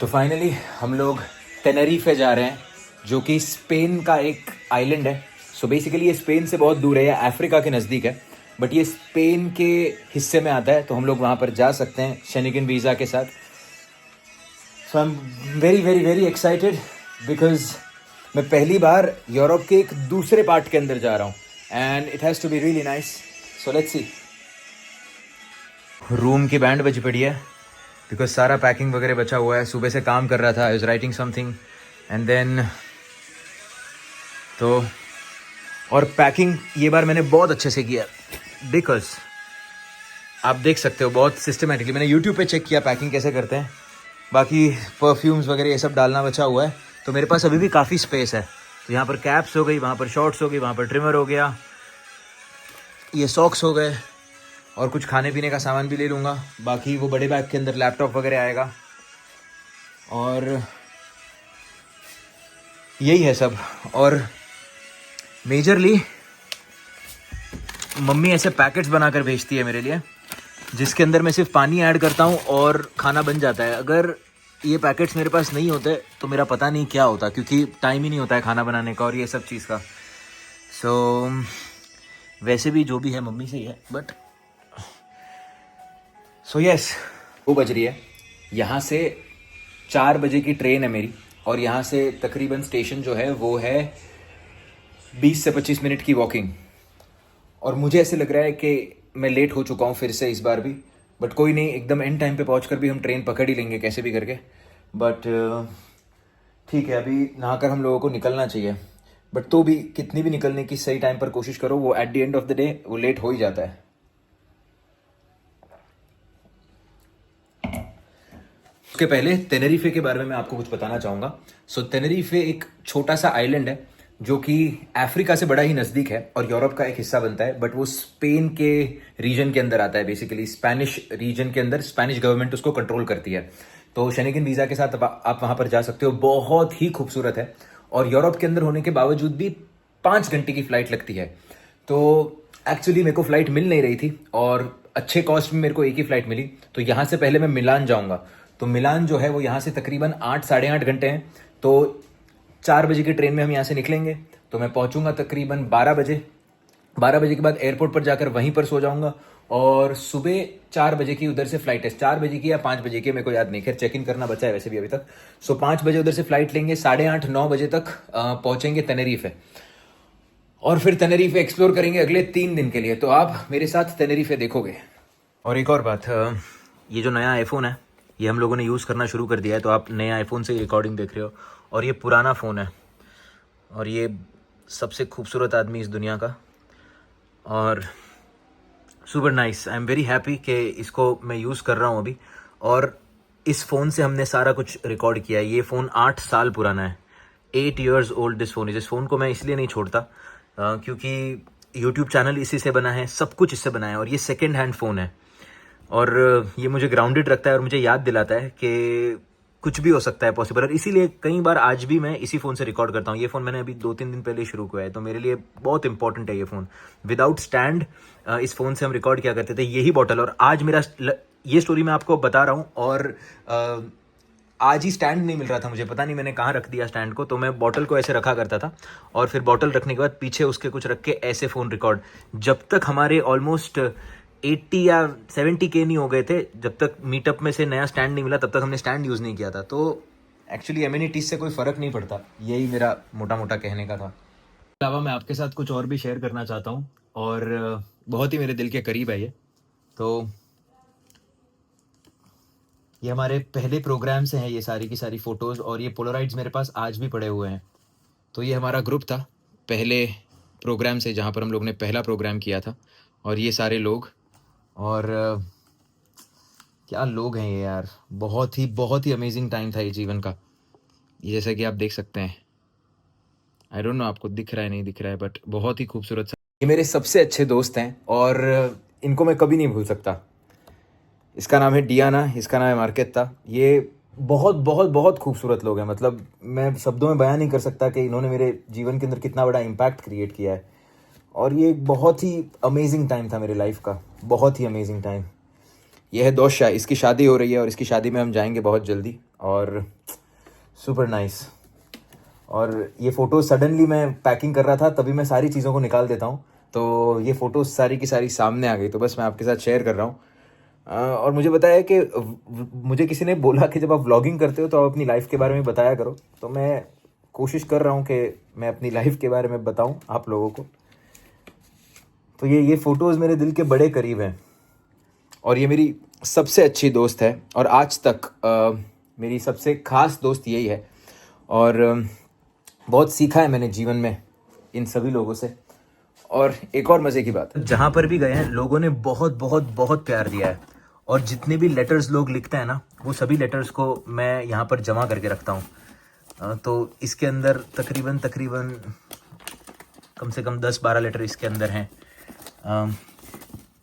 तो फाइनली हम लोग टेनेरिफे जा रहे हैं, जो कि स्पेन का एक आइलैंड है। सो बेसिकली ये स्पेन से बहुत दूर है, या अफ्रीका के नज़दीक है, बट ये स्पेन के हिस्से में आता है, तो हम लोग वहाँ पर जा सकते हैं शेंगेन वीज़ा के साथ। So I am very very very excited because मैं पहली बार यूरोप के एक दूसरे पार्ट के अंदर जा रहा हूँ and it has to be really nice. So let's see. Room की बैंड बज पड़ी है बिकॉज सारा पैकिंग वगैरह बचा हुआ है। सुबह से काम कर रहा था, I was writing something and then तो और पैकिंग ये बार मैंने बहुत अच्छे से किया बिकॉज आप देख सकते हो बहुत सिस्टमेटिकली मैंने यूट्यूब पे चेक किया पैकिंग कैसे करते हैं। बाकी परफ्यूम्स वगैरह ये सब डालना बचा हुआ है, तो मेरे पास अभी भी काफ़ी स्पेस है। तो यहाँ पर कैप्स हो गई, वहाँ पर शॉर्ट्स हो गई, वहाँ पर ट्रिमर हो गया, ये सॉक्स हो गए, और कुछ खाने पीने का सामान भी ले लूँगा। बाकी वो बड़े बैग के अंदर लैपटॉप वगैरह आएगा, और यही है सब। और मेजरली मम्मी ऐसे पैकेट्स बनाकर भेजती है मेरे लिए, जिसके अंदर मैं सिर्फ पानी ऐड करता हूँ और खाना बन जाता है। अगर ये पैकेट्स मेरे पास नहीं होते तो मेरा पता नहीं क्या होता, क्योंकि टाइम ही नहीं होता है खाना बनाने का और ये सब चीज़ का। सो वैसे भी जो भी है मम्मी से ही है, बट सो यस। 2 बज रही है, यहाँ से 4 बजे की ट्रेन है मेरी, और यहाँ से तकरीबन स्टेशन जो है वो है 20 से 25 मिनट की वॉकिंग। और मुझे ऐसे लग रहा है कि मैं लेट हो चुका हूँ फिर से इस बार भी, बट कोई नहीं, एकदम एंड टाइम पे पहुँच भी हम ट्रेन पकड़ ही लेंगे कैसे भी करके। बट ठीक है, अभी नहाकर हम लोगों को निकलना चाहिए। बट तो भी कितनी भी निकलने की सही टाइम पर कोशिश करो, वो at the end of the day वो लेट हो ही जाता है। उसके पहले टेनेरिफे के बारे में मैं आपको कुछ बताना चाहूँगा। सो टेनेरिफे एक छोटा सा आइलैंड है जो कि अफ्रीका से बड़ा ही नज़दीक है और यूरोप का एक हिस्सा बनता है, बट वो स्पेन के रीजन के अंदर आता है। बेसिकली स्पेनिश रीजन के अंदर स्पेनिश गवर्नमेंट उसको कंट्रोल करती है। तो शेंगेन वीज़ा के साथ आप वहाँ पर जा सकते हो। बहुत ही खूबसूरत है, और यूरोप के अंदर होने के बावजूद भी 5 घंटे की फ़्लाइट लगती है। तो एक्चुअली मेरे को फ़्लाइट मिल नहीं रही थी, और अच्छे कॉस्ट में मेरे को एक ही फ़्लाइट मिली। तो यहाँ से पहले मैं मिलान जाऊँगा। तो मिलान जो है वो यहाँ से तकरीबन 8 साढ़े 8 घंटे हैं। तो 4 बजे की ट्रेन में हम यहाँ से निकलेंगे, तो मैं पहुँचूँगा तकरीबन 12 बजे। 12 बजे के बाद एयरपोर्ट पर जाकर वहीं पर सो जाऊँगा, और सुबह 4 बजे की उधर से फ़्लाइट है। 4 बजे की या 5 बजे की, मेरे को याद नहीं, खैर चेक इन करना बचा है वैसे भी अभी तक। सो 5 बजे उधर से फ़्लाइट लेंगे, 8:30 9 बजे तक पहुँचेंगे टेनेरिफे, और फिर टेनेरिफे एक्सप्लोर करेंगे अगले 3 दिन के लिए। तो आप मेरे साथ टेनेरिफे देखोगे। और एक और बात, ये जो नया आईफोन है ये हम लोगों ने यूज़ करना शुरू कर दिया है। तो आप नए आईफोन से रिकॉर्डिंग देख रहे हो, और ये पुराना फ़ोन है, और ये सबसे खूबसूरत आदमी इस दुनिया का, और super nice. I am very happy कि इसको मैं यूज़ कर रहा हूँ अभी। और इस फ़ोन से हमने सारा कुछ रिकॉर्ड किया है। ये फ़ोन 8 साल पुराना है, 8 years ओल्ड दिस फ़ोन। इस फ़ोन को मैं इसलिए नहीं छोड़ता क्योंकि यूट्यूब चैनल इसी से बना है, सब कुछ इससे बना है, और ये सेकेंड हैंड फ़ोन है। और ये मुझे ग्राउंडेड रखता है और मुझे याद दिलाता है कि कुछ भी हो सकता है पॉसिबल। और इसीलिए कई बार आज भी मैं इसी फ़ोन से रिकॉर्ड करता हूँ। ये फ़ोन मैंने अभी 2-3 दिन पहले शुरू किया है, तो मेरे लिए बहुत इंपॉर्टेंट है ये फ़ोन। विदाउट स्टैंड इस फ़ोन से हम रिकॉर्ड किया करते थे, यही बॉटल। और आज मेरा ये स्टोरी मैं आपको बता रहा हूँ, और आज ही स्टैंड नहीं मिल रहा था मुझे, पता नहीं मैंने कहाँ रख दिया स्टैंड को। तो मैं बॉटल को ऐसे रखा करता था, और फिर बॉटल रखने के बाद पीछे उसके कुछ रख के ऐसे फ़ोन रिकॉर्ड। जब तक हमारे ऑलमोस्ट 80 या 70 के नहीं हो गए थे, जब तक मीटअप में से नया स्टैंड नहीं मिला, तब तक हमने स्टैंड यूज़ नहीं किया था। तो एक्चुअली एमिनिटीज से कोई फ़र्क नहीं पड़ता, यही मेरा मोटा मोटा कहने का था। इसके अलावा मैं आपके साथ कुछ और भी शेयर करना चाहता हूँ, और बहुत ही मेरे दिल के करीब है ये। तो ये हमारे पहले प्रोग्राम से हैं, ये सारी की सारी फ़ोटोज़, और ये पोलराइड्स मेरे पास आज भी पड़े हुए हैं। तो ये हमारा ग्रुप था पहले प्रोग्राम से, जहाँ पर हम लोग ने पहला प्रोग्राम किया था, और ये सारे लोग, और क्या लोग हैं ये यार। बहुत ही अमेजिंग टाइम था ये जीवन का। ये जैसा कि आप देख सकते हैं, आई डोंट नो आपको दिख रहा है नहीं दिख रहा है, बट बहुत ही खूबसूरत सा। ये मेरे सबसे अच्छे दोस्त हैं, और इनको मैं कभी नहीं भूल सकता। इसका नाम है डियाना, इसका नाम है मार्केता। ये बहुत बहुत बहुत खूबसूरत लोग हैं, मतलब मैं शब्दों में बयान नहीं कर सकता कि इन्होंने मेरे जीवन के अंदर कितना बड़ा इम्पैक्ट क्रिएट किया है। और ये बहुत ही अमेजिंग टाइम था मेरे लाइफ का, बहुत ही अमेजिंग टाइम। यह है दोस्त शाह, इसकी शादी हो रही है, और इसकी शादी में हम जाएंगे बहुत जल्दी। और सुपर नाइस। और ये फ़ोटो सडनली मैं पैकिंग कर रहा था, तभी मैं सारी चीज़ों को निकाल देता हूँ, तो ये फ़ोटो सारी की सारी सामने आ गई, तो बस मैं आपके साथ शेयर कर रहा हूँ। और मुझे बताया कि मुझे किसी ने बोला कि जब आप व्लॉगिंग करते हो तो आप अपनी लाइफ के बारे में बताया करो, तो मैं कोशिश कर रहा हूँ कि मैं अपनी लाइफ के बारे में बताऊँ आप लोगों को। तो ये फ़ोटोज़ मेरे दिल के बड़े करीब हैं, और ये मेरी सबसे अच्छी दोस्त है, और आज तक मेरी सबसे ख़ास दोस्त यही है। और बहुत सीखा है मैंने जीवन में इन सभी लोगों से। और एक और मज़े की बात, जहाँ पर भी गए हैं लोगों ने बहुत बहुत बहुत प्यार दिया है, और जितने भी लेटर्स लोग लिखते हैं ना, वो सभी लेटर्स को मैं यहाँ पर जमा करके रखता हूँ। तो इसके अंदर तकरीबन कम से कम 10-12 लेटर इसके अंदर हैं।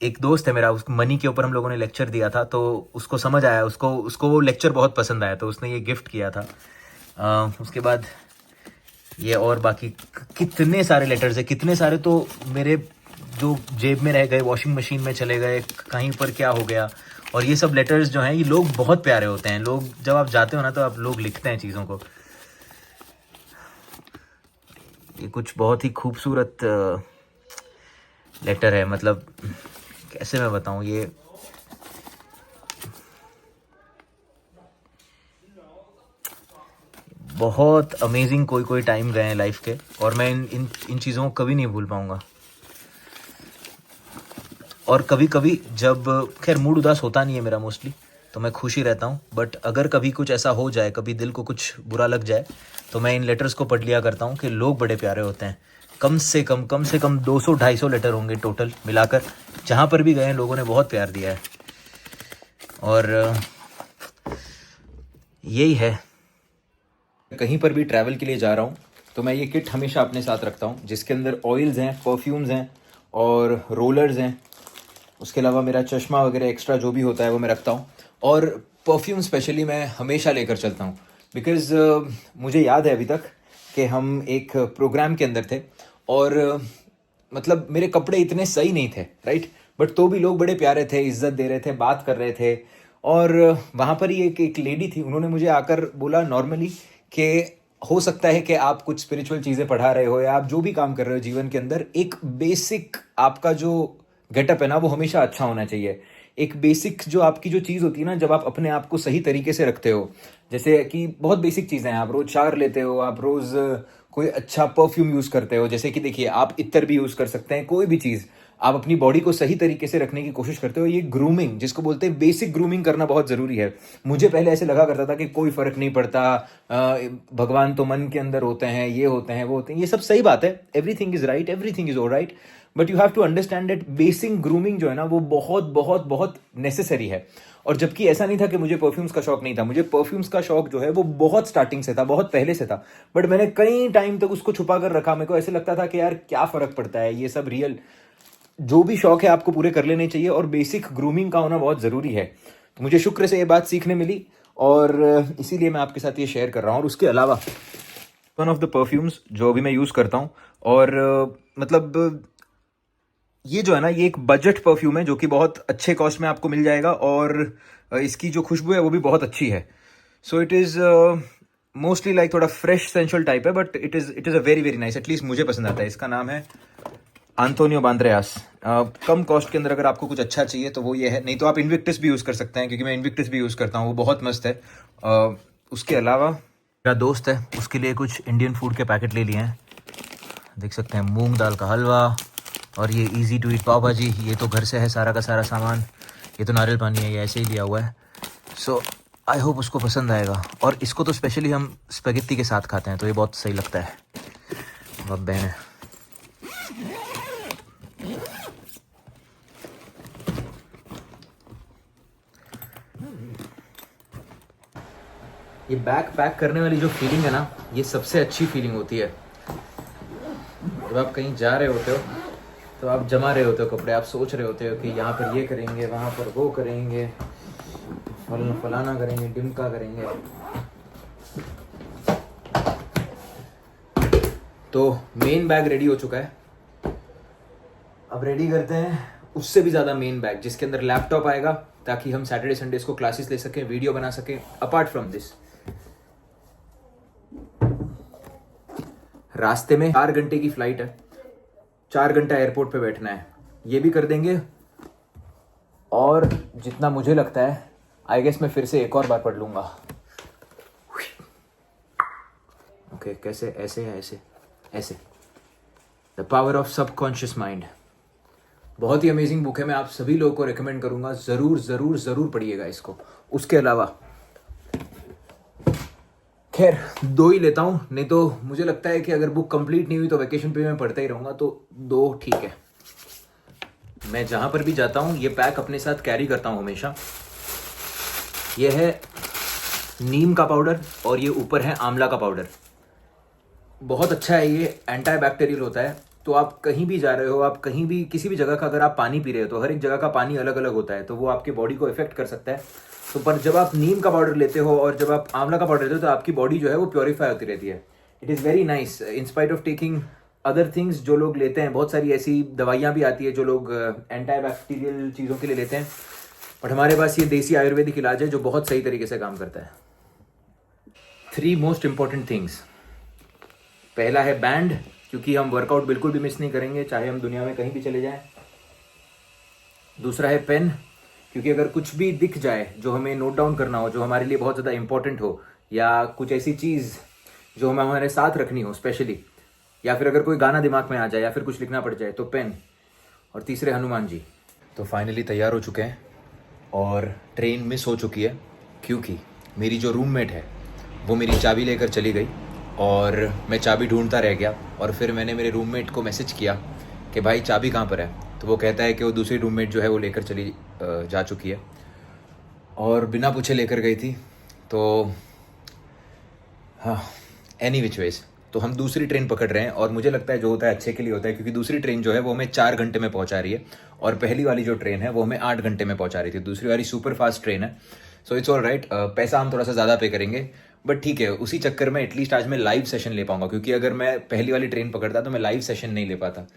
एक दोस्त है मेरा, उसको मनी के ऊपर हम लोगों ने लेक्चर दिया था, तो उसको समझ आया, उसको वो लेक्चर बहुत पसंद आया, तो उसने ये गिफ्ट किया था। उसके बाद ये और बाकी कितने सारे लेटर्स है, कितने सारे तो मेरे जो जेब में रह गए, वॉशिंग मशीन में चले गए, कहीं पर क्या हो गया। और ये सब लेटर्स जो हैं, ये लोग बहुत प्यारे होते हैं। लोग जब आप जाते हो ना, तो आप लोग लिखते हैं चीज़ों को। ये कुछ बहुत ही खूबसूरत लेटर है, मतलब कैसे मैं बताऊं, ये बहुत अमेजिंग कोई टाइम गए हैं लाइफ के, और मैं इन चीज़ों को कभी नहीं भूल पाऊंगा। और कभी कभी जब, खैर मूड उदास होता नहीं है मेरा मोस्टली, तो मैं खुश ही रहता हूँ, बट अगर कभी कुछ ऐसा हो जाए, कभी दिल को कुछ बुरा लग जाए, तो मैं इन लेटर्स को पढ़ लिया करता हूँ कि लोग बड़े प्यारे होते हैं। कम से कम 200-250 लेटर होंगे टोटल मिलाकर, जहाँ पर भी गए हैं लोगों ने बहुत प्यार दिया है। और यही है, कहीं पर भी ट्रैवल के लिए जा रहा हूँ तो मैं ये किट हमेशा अपने साथ रखता हूँ, जिसके अंदर ऑयल्स हैं, परफ्यूम्स हैं और रोलर्स हैं। उसके अलावा मेरा चश्मा वगैरह एक्स्ट्रा जो भी होता है वो मैं रखता हूँ। और परफ्यूम स्पेशली मैं हमेशा लेकर चलता हूँ, बिकॉज़ मुझे याद है अभी तक कि हम एक प्रोग्राम के अंदर थे, और मतलब मेरे कपड़े इतने सही नहीं थे, राइट, बट तो भी लोग बड़े प्यारे थे, इज्जत दे रहे थे, बात कर रहे थे। और वहाँ पर ही एक लेडी थी, उन्होंने मुझे आकर बोला नॉर्मली कि हो सकता है कि आप कुछ स्पिरिचुअल चीज़ें पढ़ा रहे हो, या आप जो भी काम कर रहे हो जीवन के अंदर, एक बेसिक आपका जो गेटअप है ना, वो हमेशा अच्छा होना चाहिए। एक बेसिक जो आपकी जो चीज़ होती है ना, जब आप अपने आप को सही तरीके से रखते हो, जैसे कि बहुत बेसिक चीज़ें हैं, आप रोज़ शावर लेते हो, आप रोज़ कोई अच्छा परफ्यूम यूज़ करते हो, जैसे कि देखिए आप इत्र भी यूज़ कर सकते हैं, कोई भी चीज़ आप अपनी बॉडी को सही तरीके से रखने की कोशिश करते हो। ये ग्रूमिंग जिसको बोलते हैं, बेसिक ग्रूमिंग करना बहुत ज़रूरी है। मुझे पहले ऐसे लगा करता था कि कोई फ़र्क नहीं पड़ता, भगवान तो मन के अंदर होते हैं, ये होते हैं, वो होते हैं, ये सब सही बात है, everything is right, everything is alright, but you have to understand that basic grooming जो है ना, वो बहुत बहुत बहुत नेसेसरी है। और जबकि ऐसा नहीं था कि मुझे परफ्यूम्स का शौक नहीं था, मुझे परफ्यूम्स का शौक जो है वो बहुत स्टार्टिंग से था, बहुत पहले से था, बट मैंने कई टाइम तक उसको छुपा कर रखा। मेरे को ऐसे लगता था कि यार क्या फ़र्क पड़ता है, ये सब रियल जो भी शौक है आपको पूरे कर लेने चाहिए, और बेसिक ग्रूमिंग का होना बहुत ज़रूरी है। तो मुझे शुक्र से ये बात सीखने मिली, और इसीलिए मैं आपके साथ ये शेयर कर रहा हूँ। और उसके अलावा वन ऑफ द परफ्यूम्स जो अभी मैं यूज़ करता हूँ, और मतलब ये जो है ना, ये एक बजट परफ्यूम है जो कि बहुत अच्छे कॉस्ट में आपको मिल जाएगा, और इसकी जो खुशबू है वो भी बहुत अच्छी है। So it is mostly like थोड़ा फ्रेश सेंशुअल टाइप है, but it is a very very nice, at least मुझे पसंद आता है। इसका नाम है एंटोनियो बांद्रेआस। कम कॉस्ट के अंदर अगर आपको कुछ अच्छा चाहिए तो वो ये है, नहीं तो आप इन्विक्टस भी यूज़ कर सकते हैं, क्योंकि मैं इन्विक्टस भी यूज़ करता हूँ, वो बहुत मस्त है। उसके अलावा मेरा दोस्त है, उसके लिए कुछ इंडियन फूड के पैकेट ले लिए हैं, देख सकते हैं, मूंग दाल का हलवा, और ये इजी टू ईट पाव भाजी, ये तो घर से है सारा का सारा सामान। ये तो नारियल पानी है, ये ऐसे ही लिया हुआ है। सो आई होप उसको पसंद आएगा। और इसको तो स्पेशली हम स्पेगेटी के साथ खाते हैं, तो ये बहुत सही लगता है। अब बहन है, ये बैग पैक करने वाली जो फीलिंग है ना, ये सबसे अच्छी फीलिंग होती है। जब आप कहीं जा रहे होते हो तो आप जमा रहे होते हो कपड़े, आप सोच रहे होते हो कि यहाँ पर ये करेंगे, वहाँ पर वो करेंगे, फलाना करेंगे, डिमका करेंगे। तो मेन बैग रेडी हो चुका है, अब रेडी करते हैं उससे भी ज़्यादा मेन बैग, जिसके अंदर लैपटॉप आएगा, ताकि हम सैटरडे संडेज को क्लासेस ले सकें, वीडियो बना सकें। अपार्ट फ्रॉम दिस रास्ते में 4 घंटे की फ्लाइट है, 4 घंटा एयरपोर्ट पे बैठना है, ये भी कर देंगे। और जितना मुझे लगता है आई गेस मैं फिर से एक और बार पढ़ लूँगा। ओके, कैसे? ऐसे या ऐसे? ऐसे। The power of subconscious mind, बहुत ही अमेजिंग बुक है। मैं आप सभी लोगों को रिकमेंड करूँगा, ज़रूर ज़रूर ज़रूर पढ़िएगा इसको। उसके अलावा खैर 2 ही लेता हूँ, नहीं तो मुझे लगता है कि अगर बुक कंप्लीट नहीं हुई तो वैकेशन पे मैं पढ़ता ही रहूँगा, तो 2 ठीक है। मैं जहाँ पर भी जाता हूँ ये पैक अपने साथ कैरी करता हूँ हमेशा। ये है नीम का पाउडर और ये ऊपर है आंवला का पाउडर। बहुत अच्छा है, ये एंटी बैक्टीरियल होता है। तो आप कहीं भी जा रहे हो, आप कहीं भी किसी भी जगह का अगर आप पानी पी रहे हो तो हर एक जगह का पानी अलग अलग होता है, तो वो आपके बॉडी को इफेक्ट कर सकता है। तो पर जब आप नीम का पाउडर लेते हो और जब आप आंवला का पाउडर लेते हो तो आपकी बॉडी जो है वो प्योरीफाई होती रहती है। It is very nice in spite of taking other things. जो लोग लेते हैं, बहुत सारी ऐसी दवाइयाँ भी आती है जो लोग एंटी बैक्टीरियल चीज़ों के लिए लेते हैं, बट हमारे पास ये देसी आयुर्वेदिक इलाज है जो बहुत सही तरीके से काम करता है। 3 मोस्ट इंपॉर्टेंट थिंग्स। पहला है बैंड, क्योंकि हम वर्कआउट बिल्कुल भी मिस नहीं करेंगे चाहे हम दुनिया में कहीं भी चले जाएं। दूसरा है पेन, क्योंकि अगर कुछ भी दिख जाए जो हमें नोट डाउन करना हो, जो हमारे लिए बहुत ज़्यादा इंपॉर्टेंट हो, या कुछ ऐसी चीज़ जो हमें हमारे साथ रखनी हो स्पेशली, या फिर अगर कोई गाना दिमाग में आ जाए या फिर कुछ लिखना पड़ जाए तो पेन। और तीसरे हनुमान जी। तो फाइनली तैयार हो चुके हैं और ट्रेन मिस हो चुकी है, क्योंकि मेरी जो रूममेट है वो मेरी चाबी लेकर चली गई और मैं चाबी ढूंढता रह गया। और फिर मैंने मेरे रूममेट को मैसेज किया कि भाई चाबी कहाँ पर है, तो वो कहता है कि वो दूसरी रूममेट जो है वो लेकर चली जा चुकी है और बिना पूछे लेकर गई थी। तो हाँ, एनी विच वेज, तो हम दूसरी ट्रेन पकड़ रहे हैं और मुझे लगता है जो होता है अच्छे के लिए होता है, क्योंकि दूसरी ट्रेन जो है वो हमें 4 घंटे में पहुंचा रही है और पहली वाली जो ट्रेन है वो हमें 8 घंटे में पहुंचा रही थी। दूसरी वाली सुपर फास्ट ट्रेन है, सो इट्स ऑल राइट। पैसा हम थोड़ा सा ज़्यादा पे करेंगे, बट ठीक है। उसी चक्कर में एटलीस्ट आज मैं लाइव सेशन ले पाऊंगा, क्योंकि अगर मैं पहली वाली ट्रेन पकड़ता तो मैं लाइव सेशन नहीं ले पाता।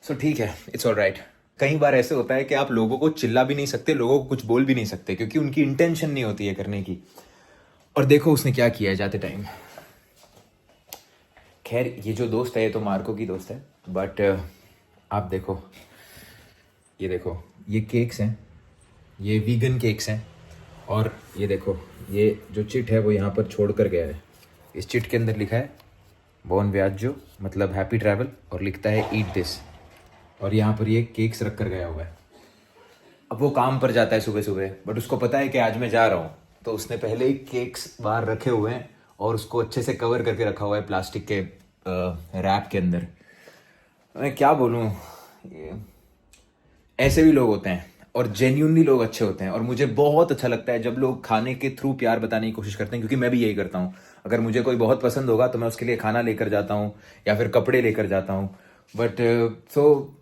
सो ठीक है, इट्स ऑल राइट। कई बार ऐसे होता है कि आप लोगों को चिल्ला भी नहीं सकते, लोगों को कुछ बोल भी नहीं सकते, क्योंकि उनकी इंटेंशन नहीं होती है करने की। और देखो उसने क्या किया है जाते टाइम। खैर ये जो दोस्त है ये तो मार्को की दोस्त है, बट आप देखो, ये देखो, ये केक्स हैं, ये वीगन केक्स हैं। और ये देखो, ये जो चिट है वो यहाँ पर छोड़ कर गया है। इस चिट के अंदर लिखा है बोन वियाggio, मतलब हैप्पी ट्रैवल, और लिखता है ईट दिस। और यहाँ पर ये केक्स रख कर गया हुआ है। अब वो काम पर जाता है सुबह सुबह, बट उसको पता है कि आज मैं जा रहा हूँ, तो उसने पहले ही केक्स बाहर रखे हुए हैं और उसको अच्छे से कवर करके रखा हुआ है प्लास्टिक के रैप के अंदर। मैं क्या बोलूँ, ऐसे भी लोग होते हैं और जेन्यूनली लोग अच्छे होते हैं। और मुझे बहुत अच्छा लगता है जब लोग खाने के थ्रू प्यार बताने की कोशिश करते हैं, क्योंकि मैं भी यही करता हूँ। अगर मुझे कोई बहुत पसंद होगा तो मैं उसके लिए खाना लेकर जाता हूँ या फिर कपड़े लेकर जाता हूँ। But so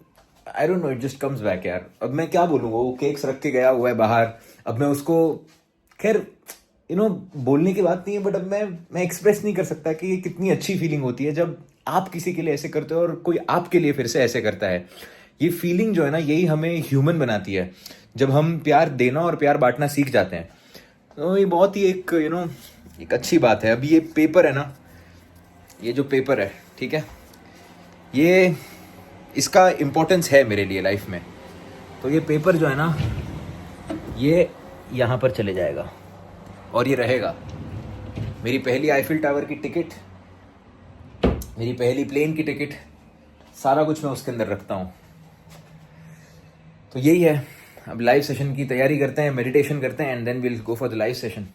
I don't know, it just comes back यार। अब मैं क्या बोलूँ, वो केक्स रख के गया हुआ है बाहर। अब मैं उसको, खैर बोलने की बात नहीं है, बट अब मैं एक्सप्रेस नहीं कर सकता कि ये कितनी अच्छी फीलिंग होती है जब आप किसी के लिए ऐसे करते हो और कोई आपके लिए फिर से ऐसे करता है। ये फीलिंग जो है ना, यही हमें ह्यूमन बनाती है। जब हम प्यार देना और प्यार बांटना सीख जाते हैं तो ये बहुत ही एक एक अच्छी बात है। अभी ये पेपर है ना, ये जो पेपर है, ठीक है, ये इसका इम्पोर्टेंस है मेरे लिए लाइफ में। तो ये पेपर जो है ना, ये यहाँ पर चले जाएगा और ये रहेगा। मेरी पहली आईफिल टावर की टिकट, मेरी पहली प्लेन की टिकट, सारा कुछ मैं उसके अंदर रखता हूँ। तो यही है, अब लाइव सेशन की तैयारी करते हैं, मेडिटेशन करते हैं, and then will go for the live session.